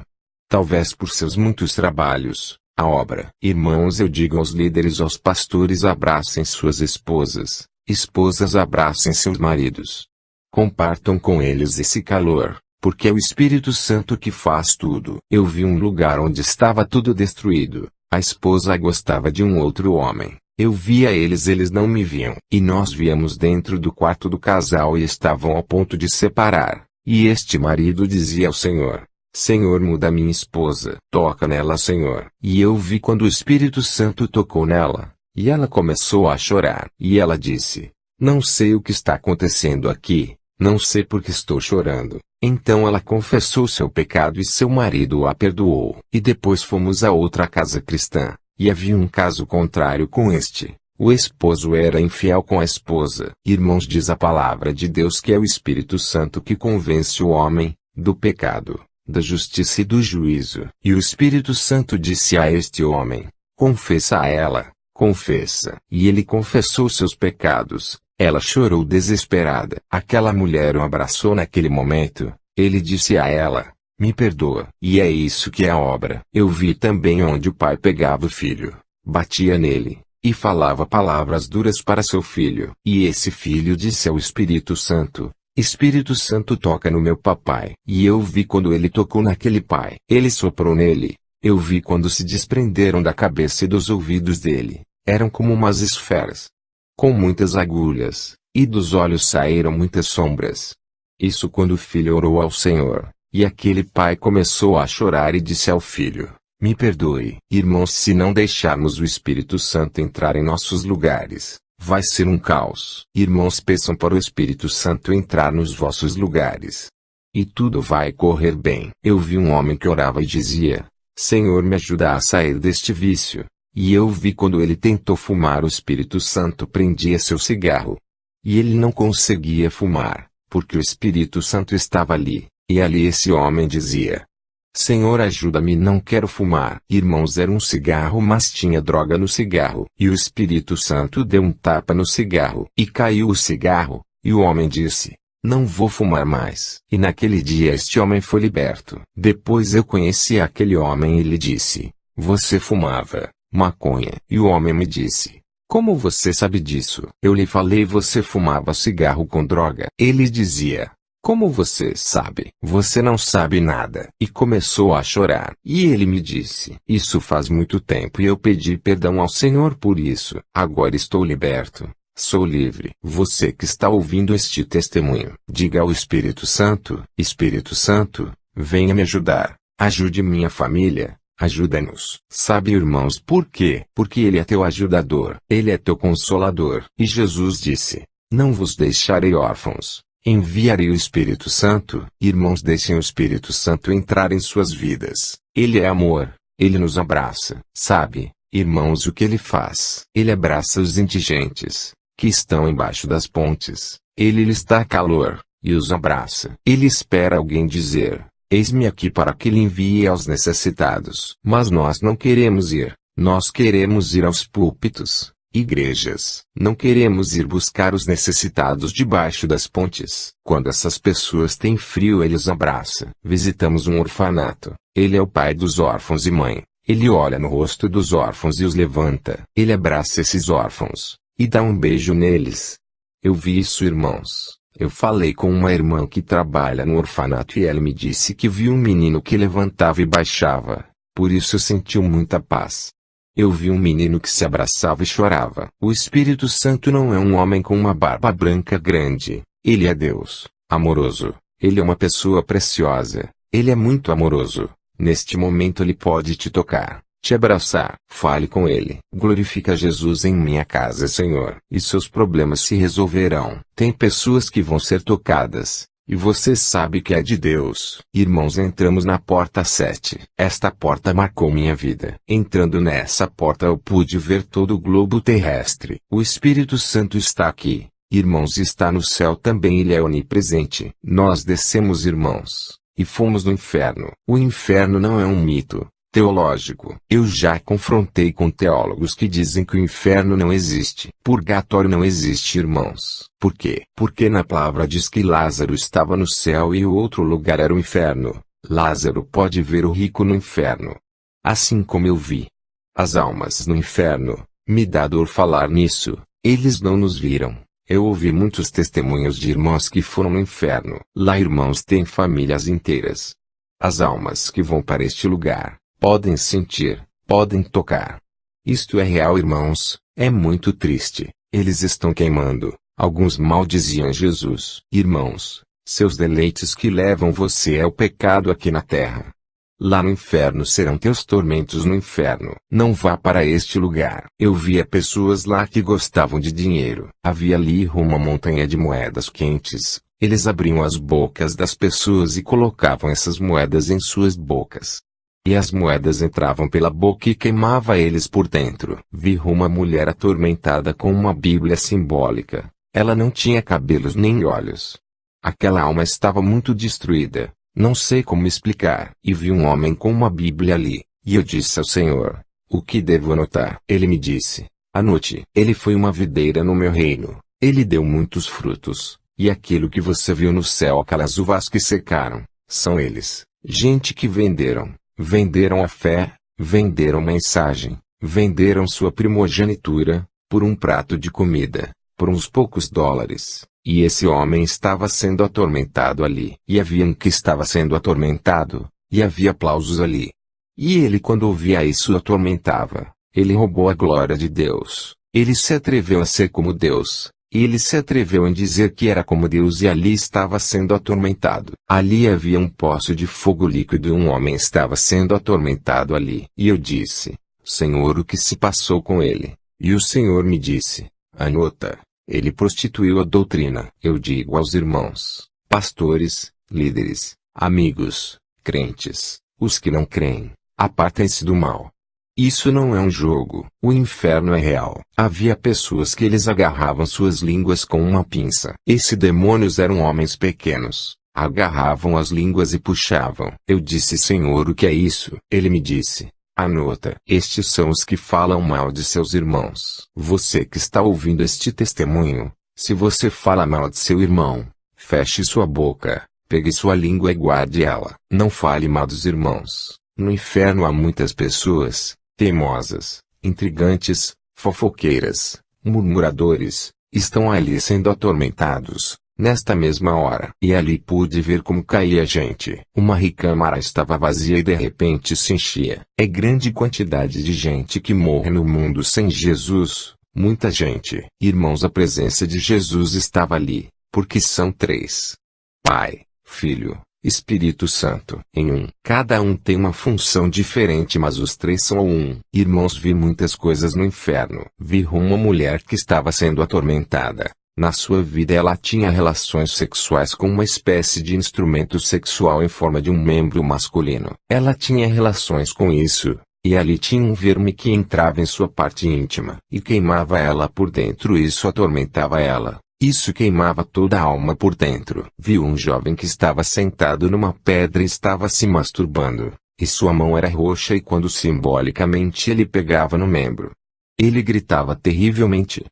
Talvez por seus muitos trabalhos, a obra. Irmãos, eu digo aos líderes, aos pastores: abracem suas esposas, esposas abracem seus maridos. Compartam com eles esse calor, porque é o Espírito Santo que faz tudo. Eu vi um lugar onde estava tudo destruído. A esposa gostava de um outro homem. Eu via eles, eles não me viam. E nós viemos dentro do quarto do casal e estavam ao ponto de separar. E este marido dizia ao Senhor: Senhor, muda minha esposa. Toca nela, Senhor. E eu vi quando o Espírito Santo tocou nela, e ela começou a chorar. E ela disse: não sei o que está acontecendo aqui, não sei por que estou chorando. Então ela confessou seu pecado e seu marido a perdoou. E depois fomos a outra casa cristã, e havia um caso contrário com este. O esposo era infiel com a esposa. Irmãos, diz a palavra de Deus que é o Espírito Santo que convence o homem do pecado, da justiça e do juízo. E o Espírito Santo disse a este homem: confessa a ela, confessa. E ele confessou seus pecados. Ela chorou desesperada. Aquela mulher o abraçou naquele momento. Ele disse a ela: me perdoa. E é isso que é a obra. Eu vi também onde o pai pegava o filho, batia nele, e falava palavras duras para seu filho. E esse filho disse ao Espírito Santo: Espírito Santo, toca no meu papai. E eu vi quando ele tocou naquele pai. Ele soprou nele. Eu vi quando se desprenderam da cabeça e dos ouvidos dele. Eram como umas esferas, com muitas agulhas, e dos olhos saíram muitas sombras. Isso quando o filho orou ao Senhor, e aquele pai começou a chorar e disse ao filho: me perdoe. Irmãos, se não deixarmos o Espírito Santo entrar em nossos lugares, vai ser um caos. Irmãos, peçam para o Espírito Santo entrar nos vossos lugares, e tudo vai correr bem. Eu vi um homem que orava e dizia: Senhor, me ajuda a sair deste vício. E eu vi quando ele tentou fumar, o Espírito Santo prendia seu cigarro. E ele não conseguia fumar, porque o Espírito Santo estava ali, e ali esse homem dizia: Senhor, ajuda-me, não quero fumar. Irmãos, era um cigarro, mas tinha droga no cigarro. E o Espírito Santo deu um tapa no cigarro, e caiu o cigarro, e o homem disse: não vou fumar mais. E naquele dia este homem foi liberto. Depois eu conheci aquele homem e lhe disse: você fumava maconha? E o homem me disse: como você sabe disso? Eu lhe falei: você fumava cigarro com droga. Ele dizia: como você sabe? Você não sabe nada. E começou a chorar. E ele me disse: isso faz muito tempo e eu pedi perdão ao Senhor por isso. Agora estou liberto. Sou livre. Você que está ouvindo este testemunho, diga ao Espírito Santo: Espírito Santo, venha me ajudar. Ajude minha família. Ajuda-nos. Sabe, irmãos, por quê? Porque Ele é teu ajudador. Ele é teu consolador. E Jesus disse: não vos deixarei órfãos. Enviarei o Espírito Santo. Irmãos, deixem o Espírito Santo entrar em suas vidas. Ele é amor. Ele nos abraça. Sabe, irmãos, o que Ele faz? Ele abraça os indigentes, que estão embaixo das pontes. Ele lhes dá calor, e os abraça. Ele espera alguém dizer: eis-me aqui, para que lhe envie aos necessitados. Mas nós não queremos ir. Nós queremos ir aos púlpitos, igrejas. Não queremos ir buscar os necessitados debaixo das pontes. Quando essas pessoas têm frio, Ele os abraça. Visitamos um orfanato. Ele é o pai dos órfãos e mãe. Ele olha no rosto dos órfãos e os levanta. Ele abraça esses órfãos, e dá um beijo neles. Eu vi isso, irmãos. Eu falei com uma irmã que trabalha no orfanato e ela me disse que viu um menino que levantava e baixava. Por isso sentiu muita paz. Eu vi um menino que se abraçava e chorava. O Espírito Santo não é um homem com uma barba branca grande. Ele é Deus, amoroso. Ele é uma pessoa preciosa. Ele é muito amoroso. Neste momento Ele pode te tocar, te abraçar. Fale com Ele. Glorifica Jesus em minha casa, Senhor, e seus problemas se resolverão. Tem pessoas que vão ser tocadas, e você sabe que é de Deus. Irmãos, entramos na porta 7. Esta porta marcou minha vida. Entrando nessa porta eu pude ver todo o globo terrestre. O Espírito Santo está aqui. Irmãos, está no céu também. Ele é onipresente. Nós descemos, irmãos, e fomos no inferno. O inferno não é um mito teológico. Eu já confrontei com teólogos que dizem que o inferno não existe. Purgatório não existe, irmãos. Por quê? Porque na palavra diz que Lázaro estava no céu e o outro lugar era o inferno. Lázaro pode ver o rico no inferno, assim como eu vi as almas no inferno. Me dá dor falar nisso. Eles não nos viram. Eu ouvi muitos testemunhos de irmãos que foram no inferno. Lá, irmãos, têm famílias inteiras. As almas que vão para este lugar podem sentir, podem tocar. Isto é real, irmãos. É muito triste. Eles estão queimando. Alguns maldiziam Jesus. Irmãos, Seus deleites que levam você ao pecado aqui na terra. Lá no inferno serão teus tormentos no inferno. Não vá para este lugar. Eu via pessoas lá que gostavam de dinheiro. Havia ali uma montanha de moedas quentes. Eles abriam as bocas das pessoas e colocavam essas moedas em suas bocas. E as moedas entravam pela boca e queimava eles por dentro. Vi uma mulher atormentada com uma Bíblia simbólica. Ela não tinha cabelos nem olhos. Aquela alma estava muito destruída. Não sei como explicar. E vi um homem com uma Bíblia ali. E eu disse ao Senhor: o que devo anotar? Ele me disse: anote. Ele foi uma videira no meu reino. Ele deu muitos frutos. E aquilo que você viu no céu, aquelas uvas que secaram, são eles. Gente que venderam a fé, venderam mensagem, venderam sua primogenitura, por um prato de comida, por uns poucos dólares. E esse homem estava sendo atormentado ali. E havia um que estava sendo atormentado, e havia aplausos ali. E ele, quando ouvia isso, atormentava. Ele roubou a glória de Deus. Ele se atreveu a ser como Deus. Ele se atreveu em dizer que era como Deus e ali estava sendo atormentado. Ali havia um poço de fogo líquido e um homem estava sendo atormentado ali. E eu disse: Senhor, o que se passou com ele? E o Senhor me disse: anota. Ele prostituiu a doutrina. Eu digo aos irmãos, pastores, líderes, amigos, crentes, os que não creem, apartem-se do mal. Isso não é um jogo. O inferno é real. Havia pessoas que eles agarravam suas línguas com uma pinça. Esses demônios eram homens pequenos. Agarravam as línguas e puxavam. Eu disse: Senhor, o que é isso? Ele me disse: anota. Estes são os que falam mal de seus irmãos. Você que está ouvindo este testemunho, se você fala mal de seu irmão, feche sua boca, pegue sua língua e guarde ela. Não fale mal dos irmãos. No inferno há muitas pessoas teimosas, intrigantes, fofoqueiras, murmuradores, estão ali sendo atormentados, nesta mesma hora. E ali pude ver como caía gente. Uma recâmara estava vazia e de repente se enchia. É grande quantidade de gente que morre no mundo sem Jesus, muita gente. Irmãos, a presença de Jesus estava ali, porque são três: Pai, Filho, Espírito Santo. Em um. Cada um tem uma função diferente, mas os três são um. Irmãos, vi muitas coisas no inferno. Vi uma mulher que estava sendo atormentada. Na sua vida ela tinha relações sexuais com uma espécie de instrumento sexual em forma de um membro masculino. Ela tinha relações com isso, e ali tinha um verme que entrava em sua parte íntima e queimava ela por dentro. Isso atormentava ela. Isso queimava toda a alma por dentro. Viu um jovem que estava sentado numa pedra e estava se masturbando, e sua mão era roxa, e quando simbolicamente ele pegava no membro, ele gritava terrivelmente.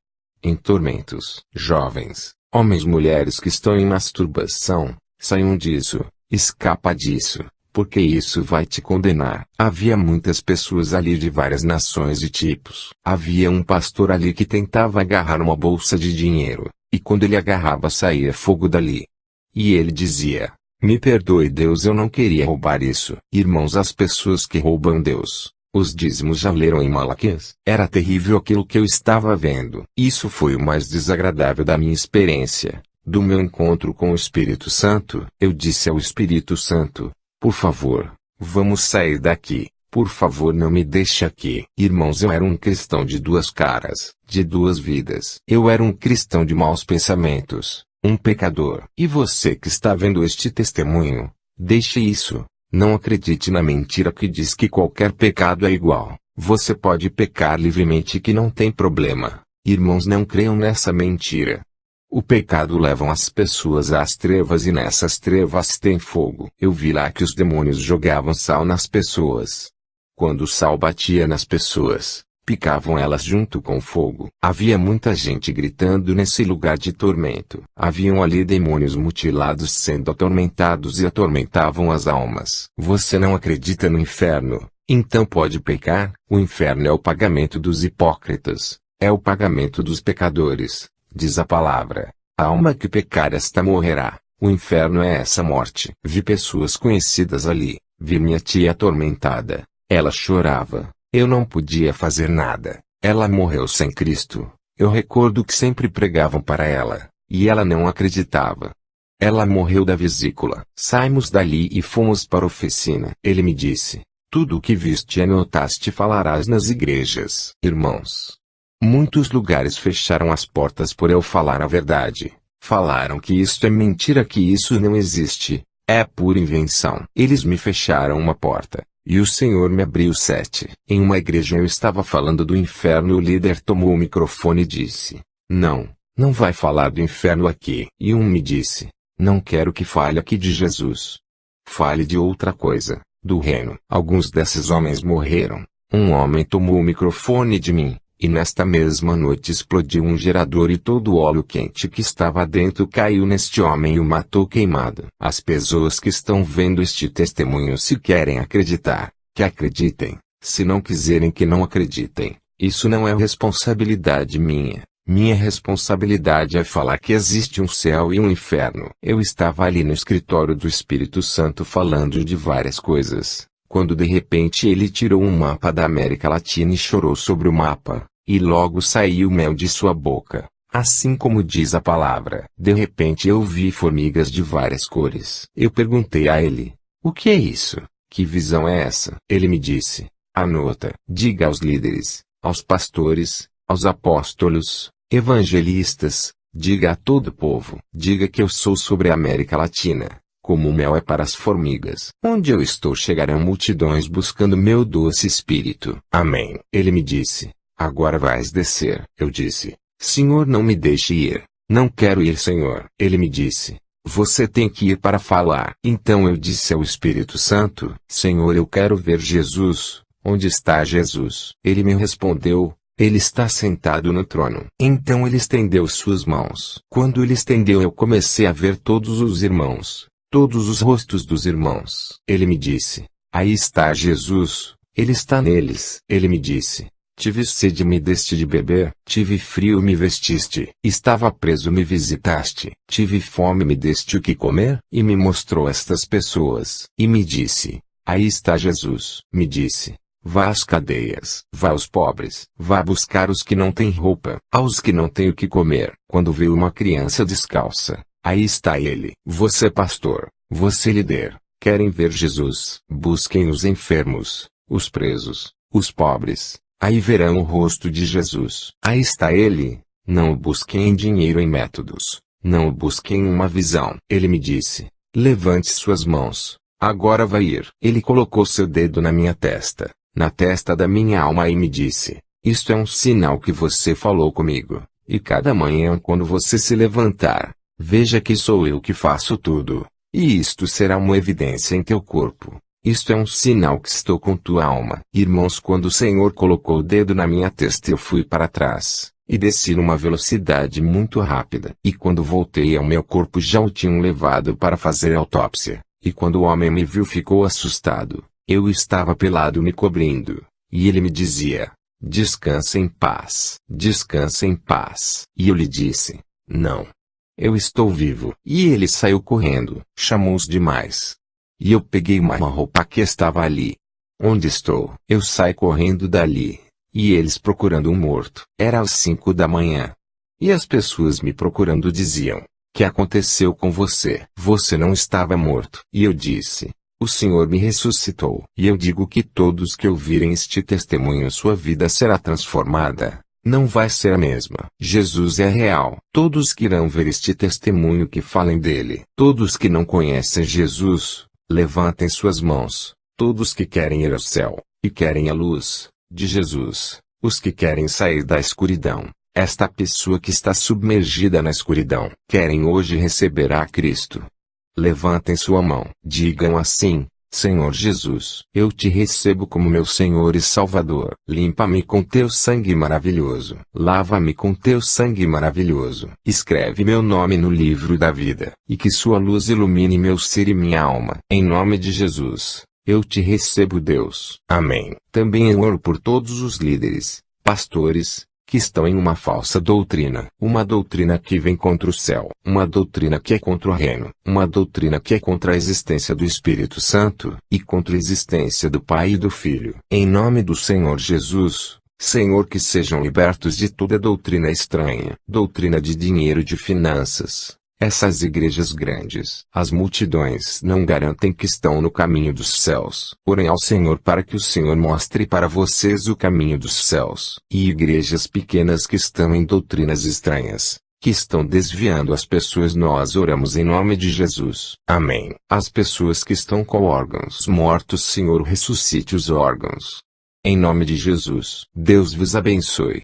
Em tormentos. Jovens, homens, mulheres que estão em masturbação, saiam disso, escapa disso, porque isso vai te condenar. Havia muitas pessoas ali de várias nações e tipos. Havia um pastor ali que tentava agarrar uma bolsa de dinheiro. E quando ele agarrava, saía fogo dali. E ele dizia: me perdoe, Deus, eu não queria roubar isso. Irmãos, as pessoas que roubam Deus, os dízimos, já leram em Malaquias? Era terrível aquilo que eu estava vendo. Isso foi o mais desagradável da minha experiência, do meu encontro com o Espírito Santo. Eu disse ao Espírito Santo: por favor, vamos sair daqui. Por favor, não me deixe aqui. Irmãos, eu era um cristão de duas caras, de duas vidas. Eu era um cristão de maus pensamentos, um pecador. E você que está vendo este testemunho, deixe isso. Não acredite na mentira que diz que qualquer pecado é igual. Você pode pecar livremente e que não tem problema. Irmãos, não creiam nessa mentira. O pecado leva as pessoas às trevas e nessas trevas tem fogo. Eu vi lá que os demônios jogavam sal nas pessoas. Quando o sal batia nas pessoas, picavam elas junto com o fogo. Havia muita gente gritando nesse lugar de tormento. Haviam ali demônios mutilados sendo atormentados e atormentavam as almas. Você não acredita no inferno? Então pode pecar? O inferno é o pagamento dos hipócritas. É o pagamento dos pecadores, diz a palavra. A alma que pecar, esta morrerá. O inferno é essa morte. Vi pessoas conhecidas ali. Vi minha tia atormentada. Ela chorava. Eu não podia fazer nada. Ela morreu sem Cristo. Eu recordo que sempre pregavam para ela, e ela não acreditava. Ela morreu da vesícula. Saímos dali e fomos para a oficina. Ele me disse: tudo o que viste e anotaste falarás nas igrejas. Irmãos, muitos lugares fecharam as portas por eu falar a verdade. Falaram que isso é mentira, que isso não existe. É pura invenção. Eles me fecharam uma porta, e o Senhor me abriu 7. Em uma igreja eu estava falando do inferno e o líder tomou o microfone e disse: não vai falar do inferno aqui. E um me disse: não quero que fale aqui de Jesus. Fale de outra coisa, do reino. Alguns desses homens morreram. Um homem tomou o microfone de mim, e nesta mesma noite explodiu um gerador e todo o óleo quente que estava dentro caiu neste homem e o matou queimado. As pessoas que estão vendo este testemunho, se querem acreditar, que acreditem. Se não quiserem, que não acreditem. Isso não é responsabilidade minha. Minha responsabilidade é falar que existe um céu e um inferno. Eu estava ali no escritório do Espírito Santo falando de várias coisas, quando de repente ele tirou um mapa da América Latina e chorou sobre o mapa. E logo saiu mel de sua boca, assim como diz a palavra. De repente eu vi formigas de várias cores. Eu perguntei a ele: o que é isso? Que visão é essa? Ele me disse: anota, diga aos líderes, aos pastores, aos apóstolos, evangelistas, diga a todo o povo, diga que eu sou sobre a América Latina, como o mel é para as formigas. Onde eu estou chegarão multidões buscando meu doce espírito. Amém. Ele me disse: agora vais descer. Eu disse: Senhor, não me deixe ir. Não quero ir, Senhor. Ele me disse: você tem que ir para falar. Então eu disse ao Espírito Santo: Senhor, eu quero ver Jesus. Onde está Jesus? Ele me respondeu: ele está sentado no trono. Então ele estendeu suas mãos. Quando ele estendeu, eu comecei a ver todos os irmãos, todos os rostos dos irmãos. Ele me disse: aí está Jesus. Ele está neles. Ele me disse: tive sede, me deste de beber. Tive frio, me vestiste. Estava preso, me visitaste. Tive fome, me deste o que comer. E me mostrou estas pessoas. E me disse: aí está Jesus. Me disse: vá às cadeias, vá aos pobres, vá buscar os que não têm roupa, aos que não têm o que comer. Quando viu uma criança descalça, aí está ele. Você, pastor, você, líder, querem ver Jesus? Busquem os enfermos, os presos, os pobres. Aí verão o rosto de Jesus. Aí está ele. Não o busquem em dinheiro, em métodos. Não o busquem em uma visão. Ele me disse: levante suas mãos. Agora vai ir. Ele colocou seu dedo na minha testa, na testa da minha alma, e me disse: isto é um sinal que você falou comigo. E cada manhã, quando você se levantar, veja que sou eu que faço tudo. E isto será uma evidência em teu corpo. Isto é um sinal que estou com tua alma. Irmãos, quando o Senhor colocou o dedo na minha testa, eu fui para trás, e desci numa velocidade muito rápida. E quando voltei ao meu corpo, já o tinham levado para fazer autópsia. E quando o homem me viu, ficou assustado. Eu estava pelado, me cobrindo. E ele me dizia: descansa em paz. Descansa em paz. E eu lhe disse: não. Eu estou vivo. E ele saiu correndo. Chamou os demais. E eu peguei uma roupa que estava ali. Onde estou? Eu saí correndo dali. E eles procurando um morto. Era às 5 da manhã. E as pessoas me procurando diziam: que aconteceu com você? Você não estava morto. E eu disse: o Senhor me ressuscitou. E eu digo que todos que ouvirem este testemunho, sua vida será transformada. Não vai ser a mesma. Jesus é real. Todos que irão ver este testemunho, que falem dele. Todos que não conhecem Jesus, levantem suas mãos. Todos que querem ir ao céu, e querem a luz de Jesus. Os que querem sair da escuridão. Esta pessoa que está submergida na escuridão, querem hoje receber a Cristo. Levantem sua mão. Digam assim: Senhor Jesus, eu te recebo como meu Senhor e Salvador. Limpa-me com teu sangue maravilhoso. Lava-me com teu sangue maravilhoso. Escreve meu nome no livro da vida, e que sua luz ilumine meu ser e minha alma. Em nome de Jesus, eu te recebo, Deus. Amém. Também eu oro por todos os líderes, pastores, que estão em uma falsa doutrina. Uma doutrina que vem contra o céu. Uma doutrina que é contra o reino. Uma doutrina que é contra a existência do Espírito Santo, e contra a existência do Pai e do Filho. Em nome do Senhor Jesus, Senhor, que sejam libertos de toda doutrina estranha. Doutrina de dinheiro, de finanças. Essas igrejas grandes, as multidões não garantem que estão no caminho dos céus. Orem ao Senhor para que o Senhor mostre para vocês o caminho dos céus. E igrejas pequenas que estão em doutrinas estranhas, que estão desviando as pessoas, nós oramos em nome de Jesus. Amém. As pessoas que estão com órgãos mortos, Senhor, ressuscite os órgãos. Em nome de Jesus. Deus vos abençoe.